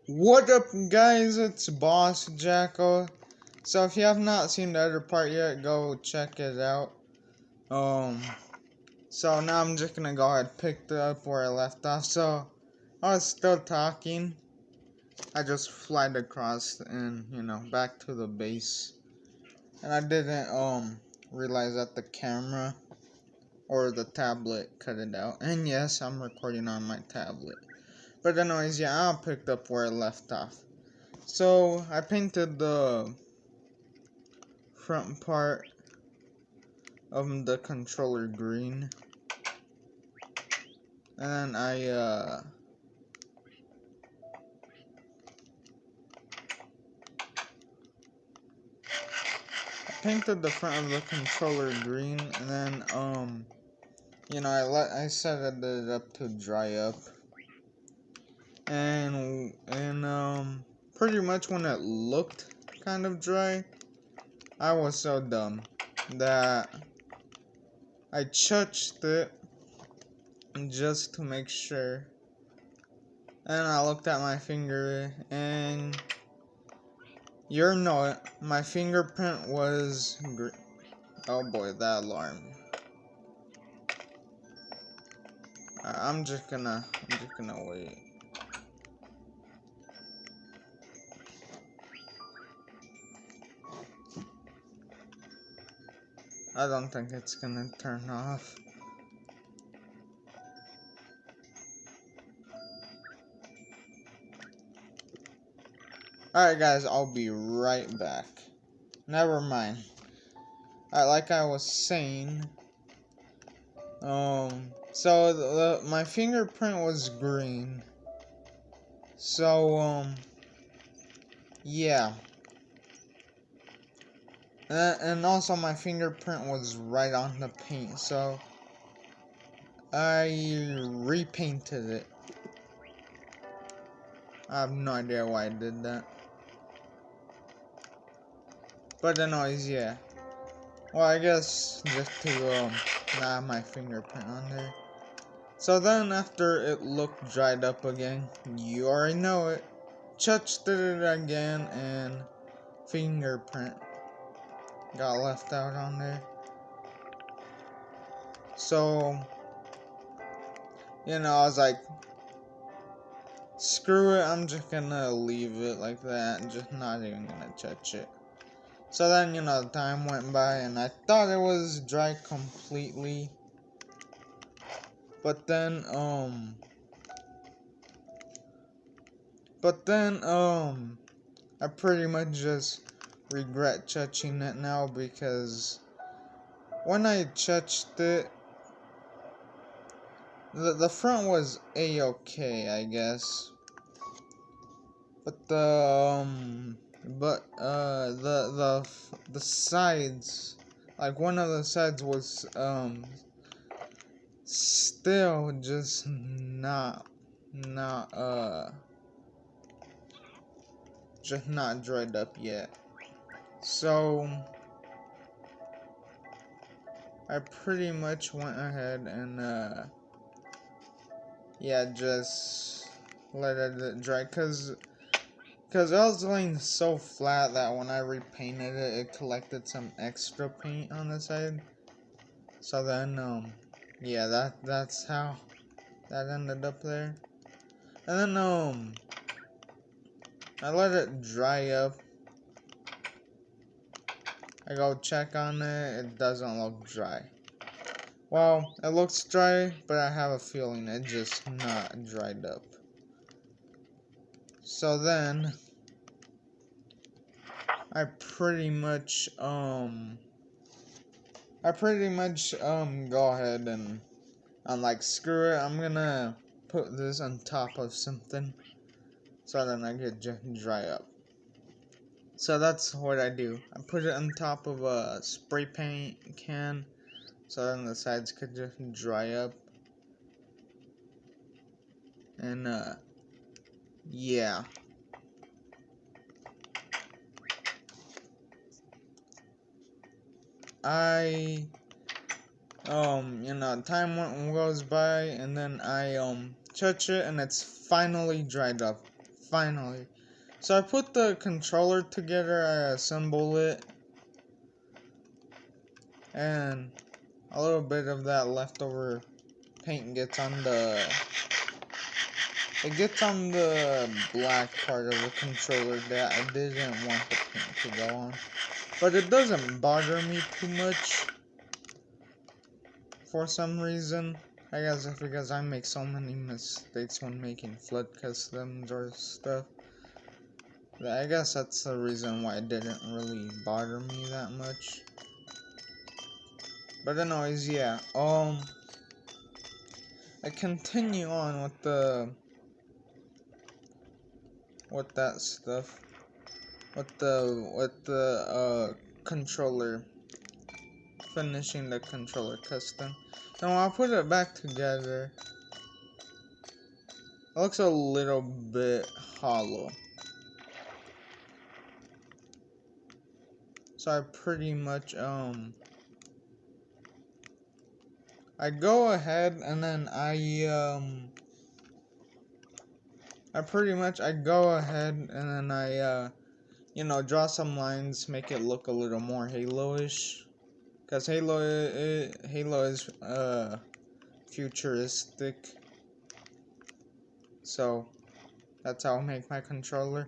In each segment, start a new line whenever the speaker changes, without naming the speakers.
What up, guys? It's Boss Jacko. So if you have not seen the other part yet, go check it out. Um, so now I'm just gonna go ahead and pick up where I left off. So I was still talking. I just flied across and back to the base, and I didn't realize that the camera or the tablet cut it out. And yes, I'm recording on my tablet. But anyways, yeah, I picked up where I left off. So I painted the front part of the controller green, and then I painted the front of the controller green, and then I set it up to dry up, and pretty much when it looked kind of dry, I was so dumb that I touched it just to make sure. And I looked at my finger, and my fingerprint was oh boy, that alarm. I'm just gonna wait. I don't think it's gonna turn off. Alright guys, I'll be right back. Never mind. Like I was saying, so my fingerprint was green. So, yeah. And also my fingerprint was right on the paint, so I repainted it. I have no idea why I did that. But anyways, yeah. Well, I guess just to not have my fingerprint on there. So then after it looked dried up again, you already know it, touched it again and fingerprint got left out on there. So, I was like, screw it, I'm just gonna leave it like that and just not even gonna touch it. So then, the time went by and I thought it was dry completely. But then, I pretty much just regret touching it now, because when I touched it, the front was a-okay, I guess. But the sides, like one of the sides was still just not dried up yet. So I pretty much went ahead and just let it dry, cause I was laying so flat that when I repainted it, it collected some extra paint on the side. So then yeah, that's how that ended up there. And then I let it dry up. I go check on it, it doesn't look dry. Well, it looks dry, but I have a feeling it's just not dried up. So then I pretty much go ahead and I'm like, screw it, I'm gonna put this on top of something so then I could just dry up. So that's what I do. I put it on top of a spray paint can so then the sides could just dry up. And yeah. Time goes by and then I touch it and it's finally dried up. finally. So I put the controller together, I assemble it, and a little bit of that leftover paint gets on the black part of the controller that I didn't want the paint to go on. But it doesn't bother me too much for some reason. I guess it's because I make so many mistakes when making flood customs or stuff. I guess that's the reason why it didn't really bother me that much. But anyways, yeah. I continue on with that stuff. With the controller. Finishing the controller custom. And when I put it back together, it looks a little bit hollow. So I pretty much I go ahead and then I go ahead and then I draw some lines, make it look a little more Halo-ish. Cause Halo is futuristic. So that's how I make my controller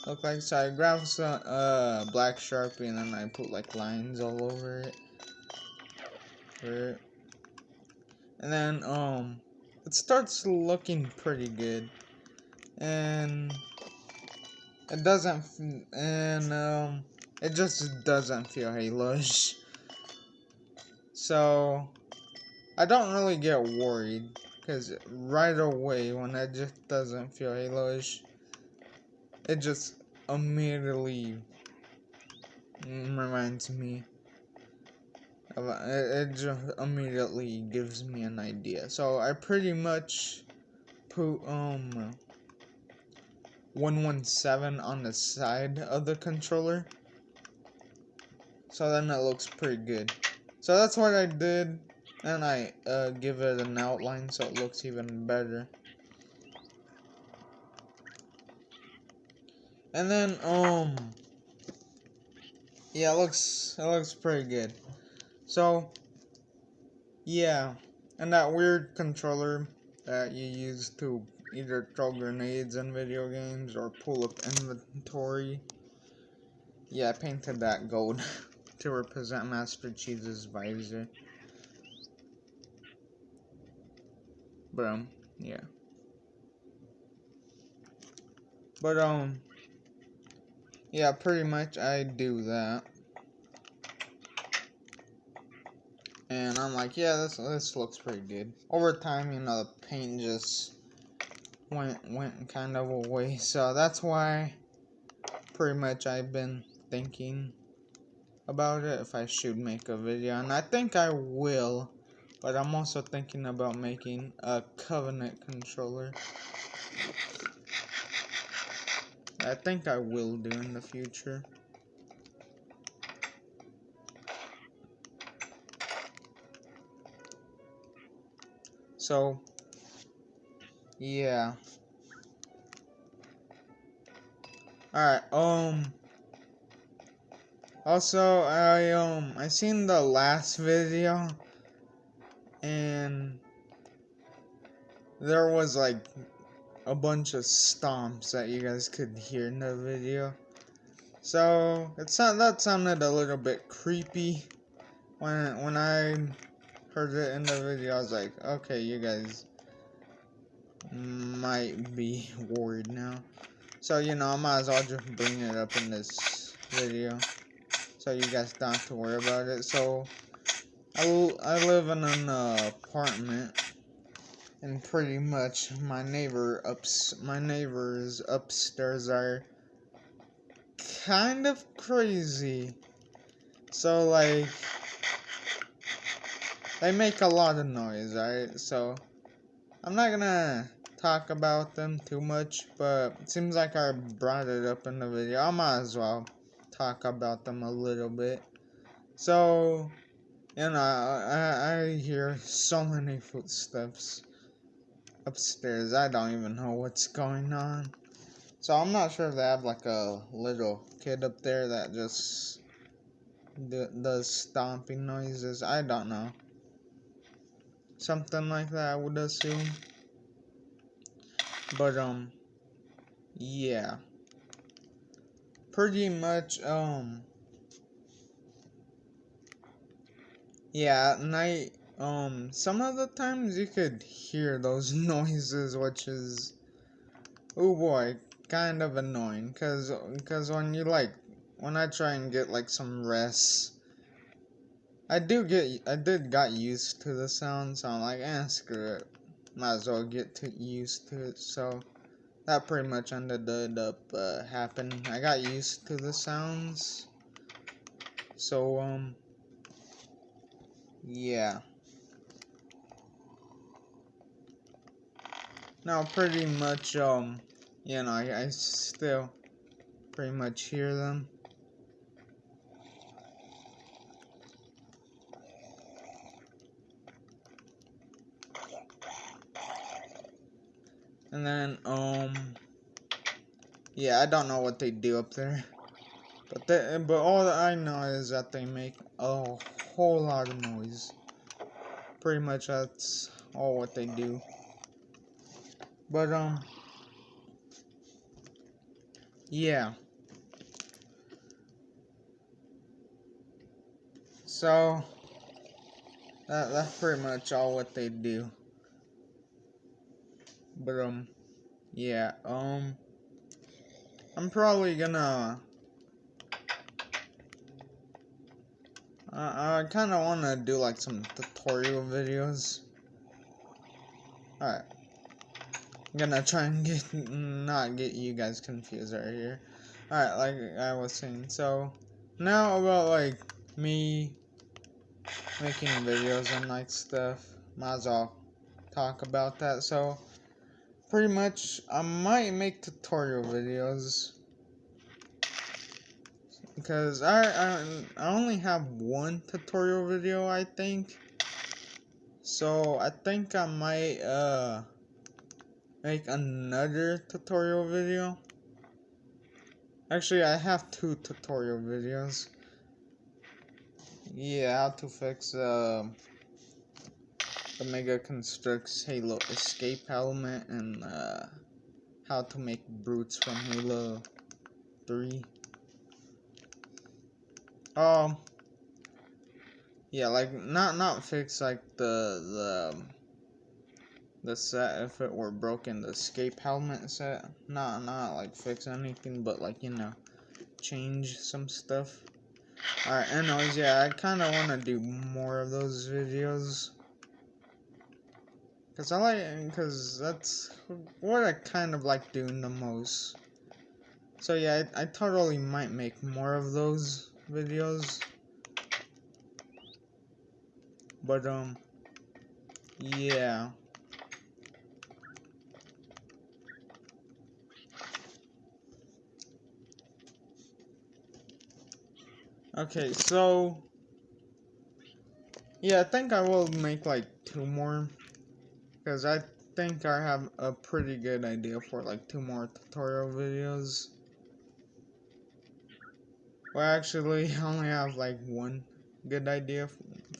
look like. So I grab some black Sharpie and then I put like lines all over it. And then it starts looking pretty good. And it doesn't it just doesn't feel Halo-ish. So I don't really get worried, because right away when it just doesn't feel Halo-ish, it just immediately reminds me of it just immediately gives me an idea. So I pretty much put 117 on the side of the controller, so then it looks pretty good. So that's what I did, and I give it an outline so it looks even better. And then yeah, it looks pretty good. So yeah, and that weird controller that you use to either throw grenades in video games or pull up inventory. Yeah, I painted that gold to represent Master Chief's visor. But yeah. But yeah, pretty much I do that. And I'm like, yeah, this looks pretty good. Over time, the paint just went kind of away. So that's why pretty much I've been thinking about it, if I should make a video, and I think I will, but I'm also thinking about making a Covenant controller. I think I will do in the future. So yeah. Alright, also I seen the last video, and there was like a bunch of stomps that you guys could hear in the video. So that sounded a little bit creepy. When I heard it in the video, I was like, okay, you guys might be worried now. So I might as well just bring it up in this video, so you guys don't have to worry about it. So I live in an apartment, and pretty much my neighbors upstairs are kind of crazy. So like, they make a lot of noise, right? So I'm not gonna talk about them too much, but it seems like I brought it up in the video. I might as well talk about them a little bit. So I hear so many footsteps upstairs. I don't even know what's going on. So I'm not sure if they have like a little kid up there that just does stomping noises. I don't know. Something like that, I would assume. But yeah. Pretty much yeah, at night, some of the times you could hear those noises, which is, oh boy, kind of annoying, cause when you like, when I try and get like some rest, I did got used to the sound, so I'm like, screw it, might as well get used to it, so that pretty much ended up happening. I got used to the sounds, so yeah. Now pretty much you know, I still pretty much hear them. And then yeah, I don't know what they do up there. But all that I know is that they make a whole lot of noise. Pretty much that's all what they do. But yeah. So that's pretty much all what they do. But yeah, I'm probably gonna I kind of want to do like some tutorial videos. Alright, I'm gonna try and not get you guys confused right here. Alright, like I was saying, so now about like me making videos and like stuff, might as well talk about that. So pretty much I might make tutorial videos because I only have one tutorial video, I think. So I think I might make another tutorial video. Actually, I have two tutorial videos. Yeah, how to fix the Mega Construx Halo escape helmet and how to make brutes from Halo 3. Yeah, like not fix like the set if it were broken, the escape helmet set. Not like fix anything, but like, you know, change some stuff. Alright, anyways, yeah, I kinda wanna do more of those videos. Cause that's what I kind of like doing the most. So yeah, I totally might make more of those videos. But yeah. Okay, so yeah, I think I will make like two more, because I think I have a pretty good idea for like two more tutorial videos. Well, actually, I only have like one good idea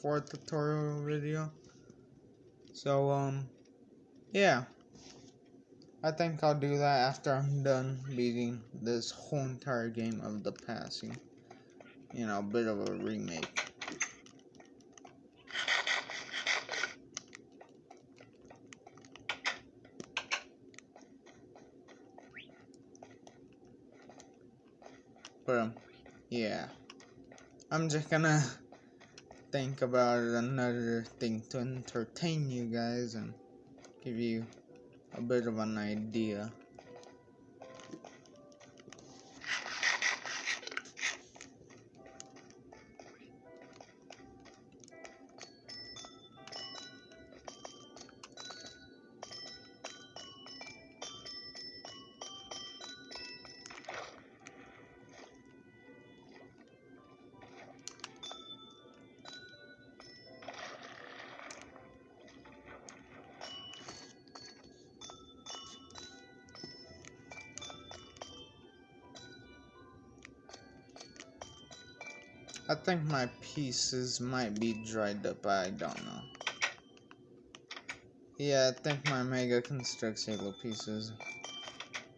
for a tutorial video. So yeah, I think I'll do that after I'm done beating this whole entire game of the passing. You know, a bit of a remake. But yeah, I'm just gonna think about another thing to entertain you guys and give you a bit of an idea. I think my pieces might be dried up, I don't know. Yeah, I think my Mega Construx Halo pieces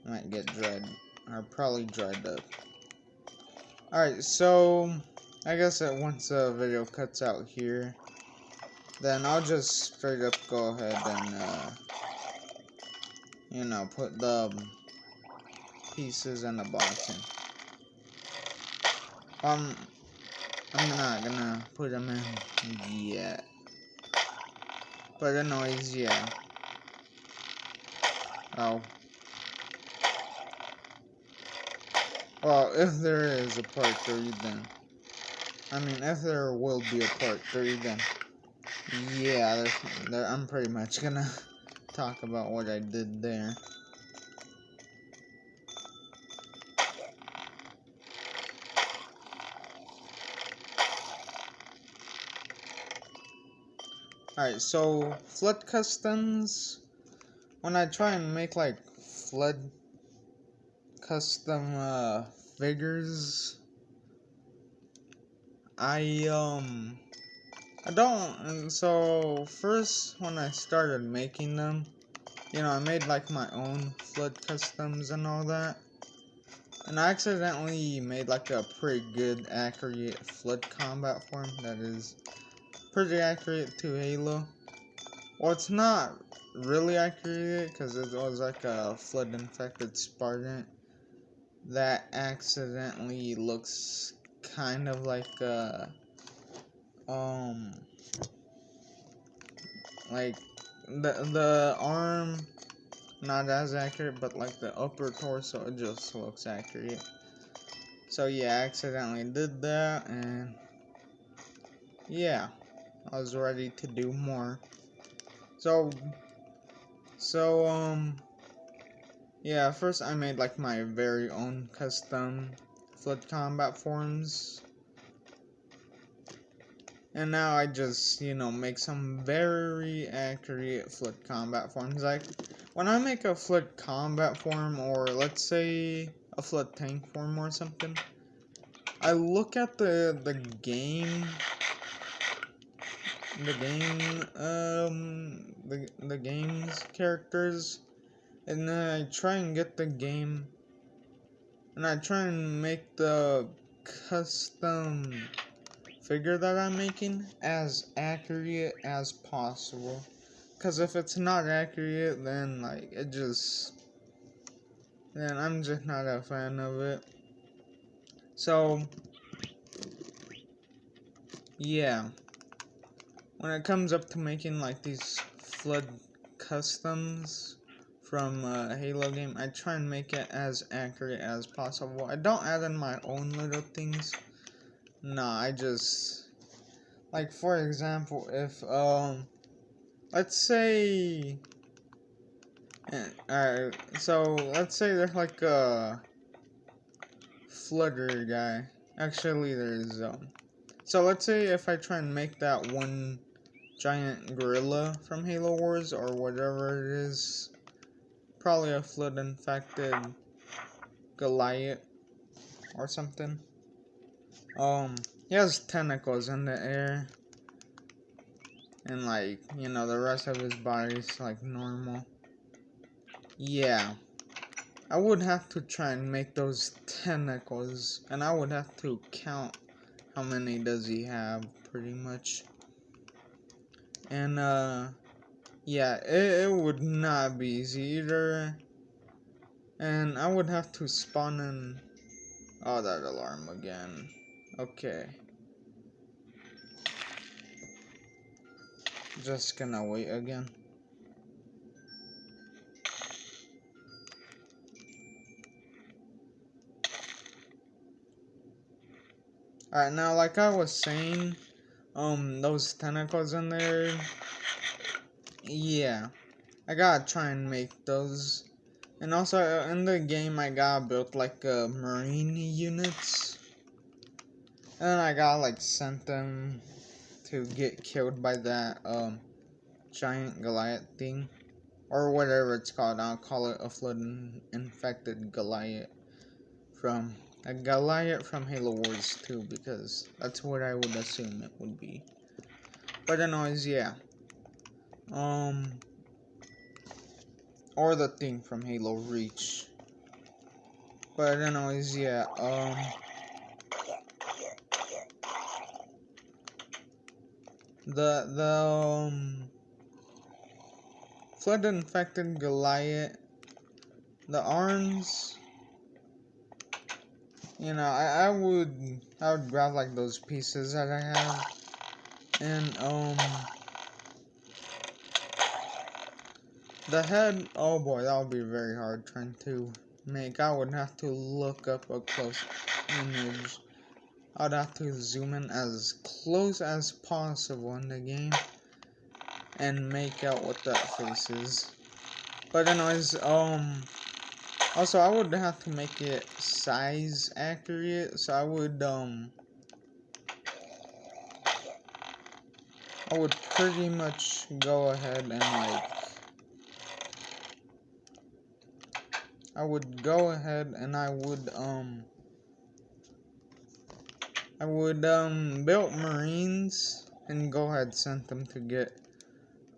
might get dried, or probably dried up. Alright, so I guess that once the video cuts out here, then I'll just straight up go ahead and, you know, put the pieces in the box. And, I'm not gonna put them in yet. But anyways, yeah. Oh. Well, if there is a part 3, then... I mean, if there will be a part 3, then... Yeah, I'm pretty much gonna talk about what I did there. Alright, so Flood Customs, when I try and make like Flood Custom figures, I don't, and so first when I started making them, you know, I made like my own Flood Customs and all that, and I accidentally made like a pretty good accurate Flood combat form that is pretty accurate to Halo. Well, it's not really accurate because it was like a flood infected Spartan that accidentally looks kind of like like the arm not as accurate, but like the upper torso it just looks accurate. So yeah, I accidentally did that, and yeah, I was ready to do more. So yeah, first I made like my very own custom Flood combat forms. And now I just, you know, make some very accurate Flood combat forms. Like, when I make a Flood combat form, or let's say a Flood tank form or something, I look at the game's characters, and then I try and get the game, and I try and make the custom figure that I'm making as accurate as possible. Because if it's not accurate, then like then I'm just not a fan of it. So yeah, when it comes up to making like these Flood customs from a Halo game, I try and make it as accurate as possible. I don't add in my own little things. Nah, I just, like, for example, if let's say, alright, so let's say there's like a Fludder guy. Actually, there's so let's say if I try and make that one giant gorilla from Halo Wars or whatever it is, probably a flood infected Goliath or something. He has tentacles in the air, and like, you know, the rest of his body's like normal. Yeah, I would have to try and make those tentacles, and I would have to count how many does he have, pretty much. And yeah, it would not be easy either. And I would have to spawn in. Oh, that alarm again. Okay. Just gonna wait again. Alright, now like I was saying, those tentacles in there, yeah, I gotta try and make those. And also in the game I gotta build like marine units, and then I gotta like send them to get killed by that giant Goliath thing, or whatever it's called. I'll call it a flood infected Goliath from a Goliath from Halo Wars 2, because that's what I would assume it would be. But anyways, yeah. Or the thing from Halo Reach. But anyways, yeah, the Flood Infected Goliath, the arms, you know, I would grab like those pieces that I have, and the head, oh boy, that would be very hard trying to make. I would have to look up a close image. I'd have to zoom in as close as possible in the game and make out what that face is. But anyways, also I would have to make it size accurate, so I would pretty much go ahead and I would build Marines and go ahead and send them to get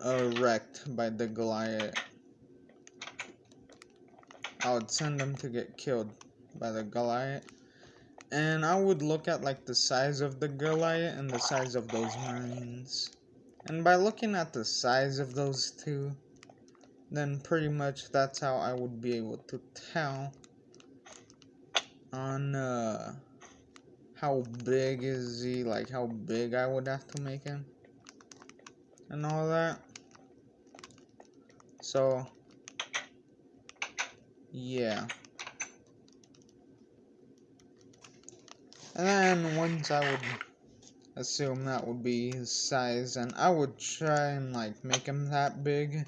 wrecked by the Goliath. I would send them to get killed by the Goliath. And I would look at like the size of the Goliath and the size of those Marines. And by looking at the size of those two, then pretty much that's how I would be able to tell on how big is he, like how big I would have to make him and all that. So yeah. And then once I would assume that would be his size, and I would try and like make him that big.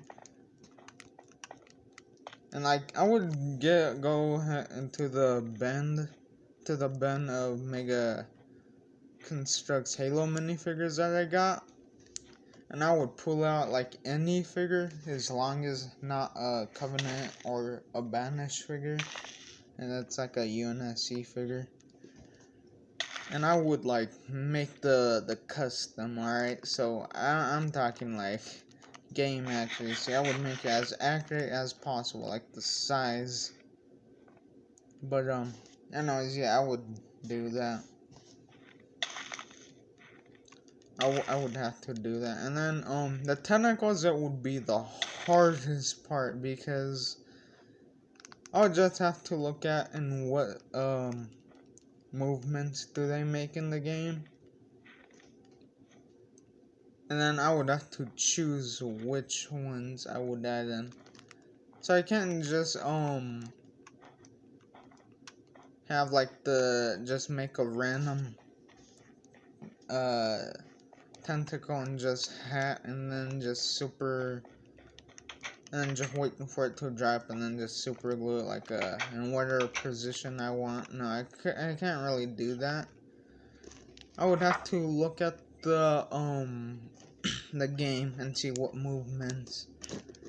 And like I would go into the bend of Mega Constructs Halo minifigures that I got, and I would pull out like any figure as long as not a Covenant or a Banish figure, and that's like a UNSC figure. And I would like make the custom, alright? So I'm talking like game accuracy. I would make it as accurate as possible, like the size. But anyways, yeah, I would do that. I would have to do that. And then the tentacles, that would be the hardest part, because I would just have to look at and what movements do they make in the game. And then I would have to choose which ones I would add in. So I can't just have like just make a random tentacle and just hat and then just super and then just waiting for it to drop and then just super glue it like in whatever position I want. No, I can't really do that. I would have to look at the the game and see what movements,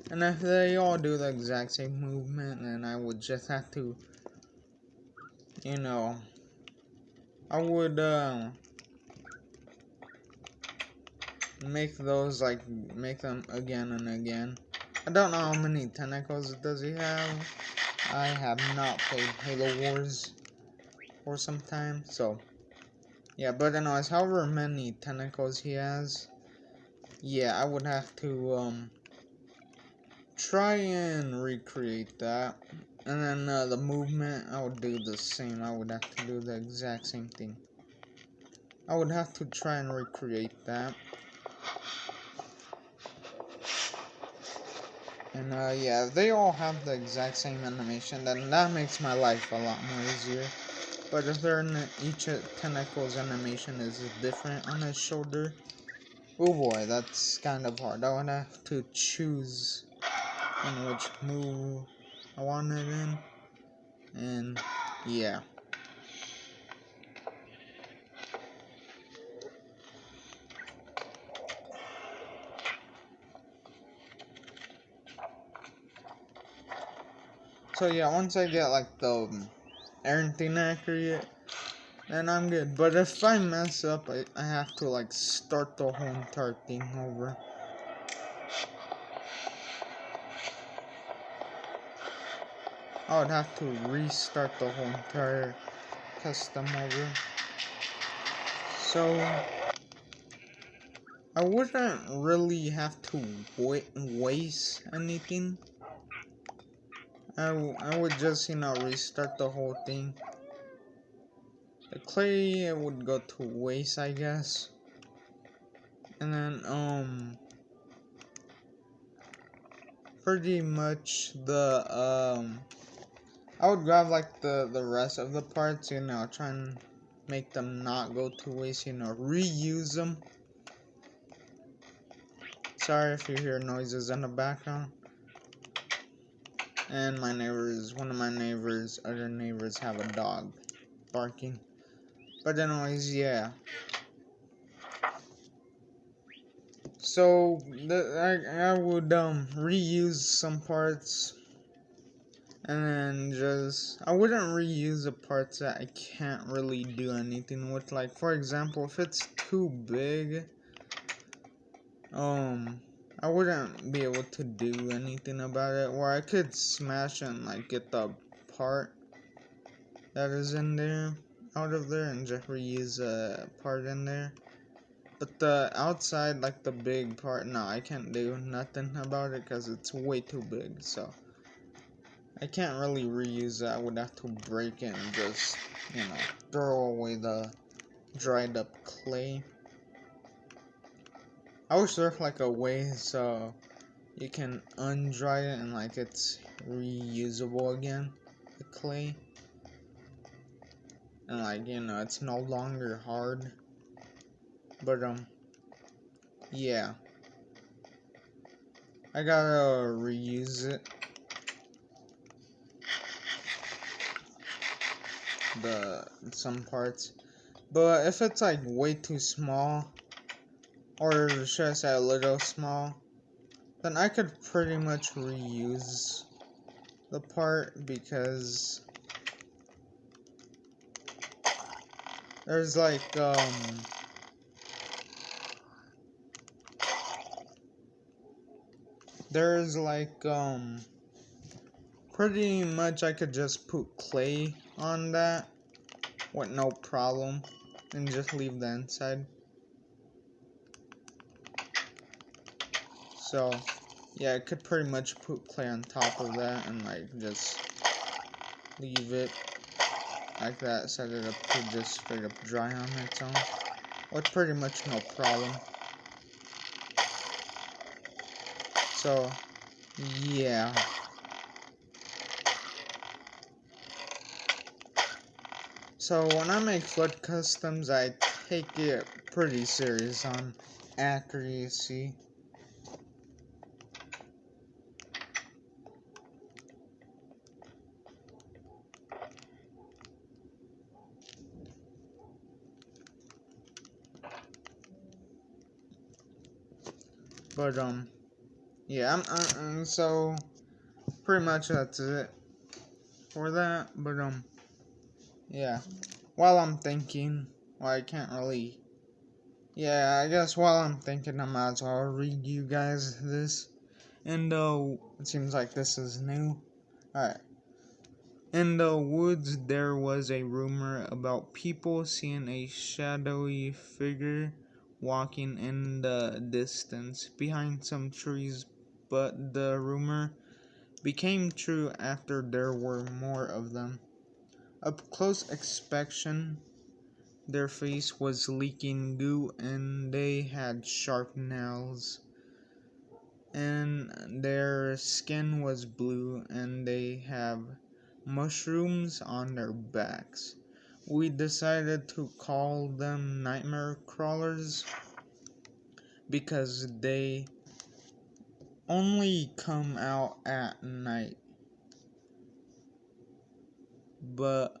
and if they all do the exact same movement, then I would just have to, you know, I would make those, like, make them again and again. I don't know how many tentacles does he have. I have not played Halo Wars for some time, so yeah, but anyways, however many tentacles he has, yeah, I would have to try and recreate that. And then the movement, I would do the same. I would have to do the exact same thing. I would have to try and recreate that. And yeah, if they all have the exact same animation, then that makes my life a lot more easier. But if they're in each tentacle's animation is different on his shoulder, oh boy, that's kind of hard. I would have to choose on which move I want it in. And yeah. So yeah, once I get like the everything accurate, then I'm good. But if I mess up, I have to like start the whole entire thing over. I would have to restart the whole entire custom over. So I wouldn't really have to waste anything. I would just, restart the whole thing. The clay would go to waste, I guess. And then, pretty much I would grab like the rest of the parts, try and make them not go to waste, reuse them. Sorry if you hear noises in the background. And one of my other neighbors have a dog barking. But anyways, yeah. So I would reuse some parts, and then I wouldn't reuse the parts that I can't really do anything with. Like for example, if it's too big, I wouldn't be able to do anything about it. Or I could smash and like get the part that is in there out of there and just reuse a part in there. But the outside, like the big part, no, I can't do nothing about it because it's way too big. So I can't really reuse it. I would have to break it and just, throw away the dried up clay. I wish there was like a way so you can undry it and like it's reusable again, the clay. And like, it's no longer hard. But yeah. I gotta reuse it. Some parts. But if it's like way too small, or should I say a little small, then I could pretty much reuse the part because there's like pretty much I could just put clay on that with no problem and just leave the inside. So yeah, I could pretty much put clay on top of that and like just leave it like that, set it up to just straight up dry on its own with pretty much no problem. So yeah. So when I make FUT customs, I take it pretty serious on accuracy. But yeah, so pretty much that's it for that. But yeah. While I'm thinking, well, I can't really. Yeah, I guess while I'm thinking, I might as well read you guys this. And it seems like this is new. Alright. In the woods, there was a rumor about people seeing a shadowy figure walking in the distance behind some trees, but the rumor became true after there were more of them. Up close inspection, their face was leaking goo and they had sharp nails. And their skin was blue and they have mushrooms on their backs. We decided to call them nightmare crawlers because they only come out at night. But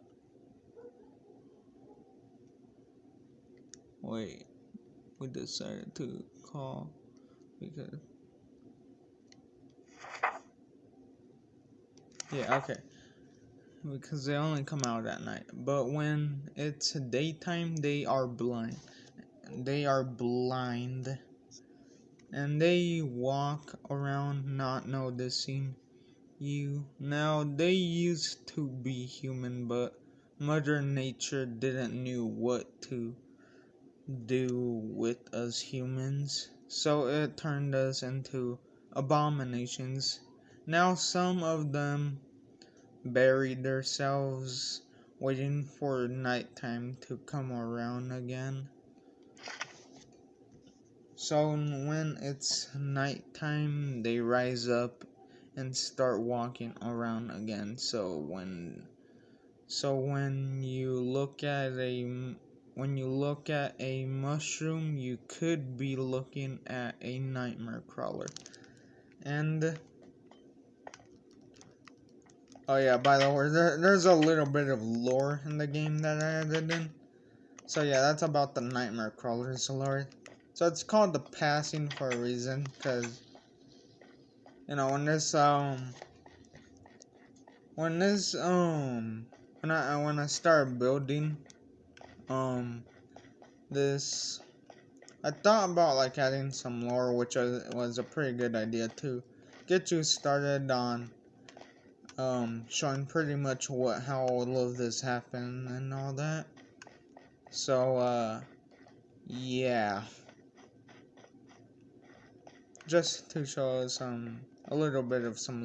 wait, we decided to call because yeah, okay. because they only come out at night. But when it's daytime, they are blind. They are blind. And they walk around not noticing you. Now, they used to be human, but Mother Nature didn't knew what to do with us humans, so it turned us into abominations. Now, some of them bury themselves, waiting for nighttime to come around again. So when it's nighttime, they rise up and start walking around again. So when you look at a mushroom, you could be looking at a nightmare crawler. And oh yeah, by the way, there's a little bit of lore in the game that I added in. So yeah, that's about the nightmare crawler's lore. So it's called the passing for a reason, because you know when I start building this, I thought about like adding some lore, which was a pretty good idea to get you started on showing pretty much how all of this happened and all that. So yeah, just to show us a little bit of some